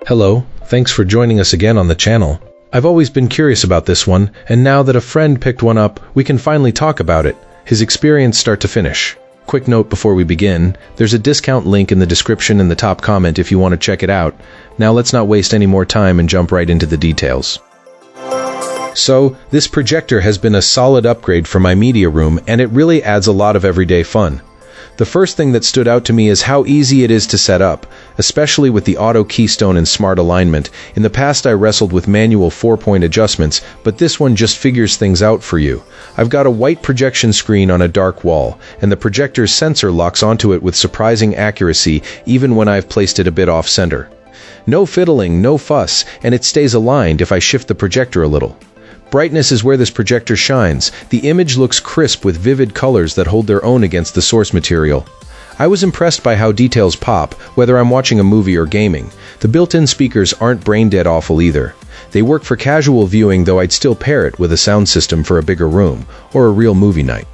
Hello, thanks for joining us again on the channel. I've always been curious about this one, and now that a friend picked one up, we can finally talk about it, his experience start to finish. Quick note before we begin, there's a discount link in the description and the top comment if you want to check it out. Now let's not waste any more time and jump right into the details. So, this projector has been a solid upgrade for my media room, and it really adds a lot of everyday fun. The first thing that stood out to me is how easy it is to set up, especially with the auto keystone and smart alignment. In the past I wrestled with manual 4-point adjustments, but this one just figures things out for you. I've got a white projection screen on a dark wall, and the projector's sensor locks onto it with surprising accuracy even when I've placed it a bit off-center. No fiddling, no fuss, and it stays aligned if I shift the projector a little. Brightness is where this projector shines. The image looks crisp with vivid colors that hold their own against the source material. I was impressed by how details pop, whether I'm watching a movie or gaming. The built-in speakers aren't brain-dead awful either. They work for casual viewing, though I'd still pair it with a sound system for a bigger room, or a real movie night.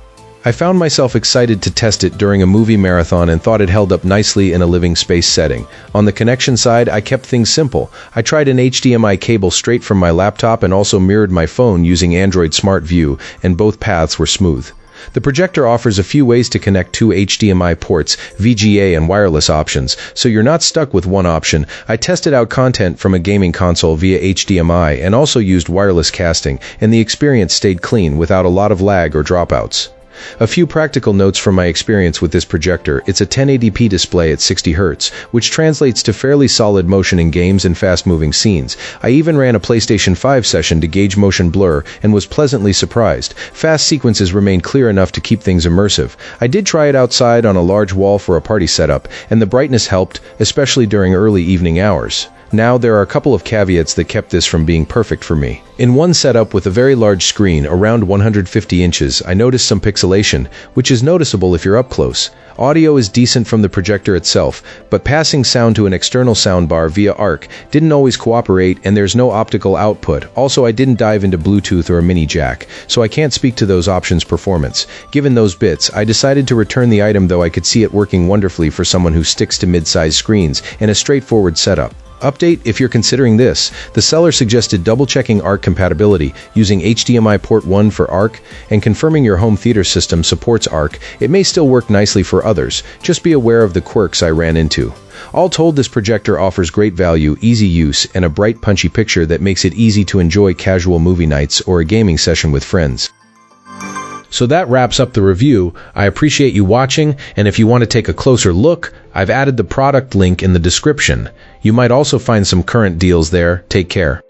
I found myself excited to test it during a movie marathon and thought it held up nicely in a living space setting. On the connection side, I kept things simple. I tried an HDMI cable straight from my laptop and also mirrored my phone using Android Smart View, and both paths were smooth. The projector offers a few ways to connect two HDMI ports, VGA and wireless options, so you're not stuck with one option. I tested out content from a gaming console via HDMI and also used wireless casting, and the experience stayed clean without a lot of lag or dropouts. A few practical notes from my experience with this projector. It's a 1080p display at 60 Hz, which translates to fairly solid motion in games and fast-moving scenes. I even ran a PlayStation 5 session to gauge motion blur and was pleasantly surprised. Fast sequences remained clear enough to keep things immersive. I did try it outside on a large wall for a party setup, and the brightness helped, especially during early evening hours. Now, there are a couple of caveats that kept this from being perfect for me. In one setup with a very large screen, around 150 inches, I noticed some pixelation, which is noticeable if you're up close. Audio is decent from the projector itself, but passing sound to an external soundbar via ARC didn't always cooperate, and there's no optical output. Also, I didn't dive into Bluetooth or a mini jack, so I can't speak to those options' performance. Given those bits, I decided to return the item, though I could see it working wonderfully for someone who sticks to mid-size screens and a straightforward setup. Update: if you're considering this, the seller suggested double-checking ARC compatibility, using HDMI port 1 for ARC, and confirming your home theater system supports ARC. It may still work nicely for others, just be aware of the quirks I ran into. All told, this projector offers great value, easy use, and a bright, punchy picture that makes it easy to enjoy casual movie nights or a gaming session with friends. So that wraps up the review. I appreciate you watching, and if you want to take a closer look, I've added the product link in the description. You might also find some current deals there. Take care.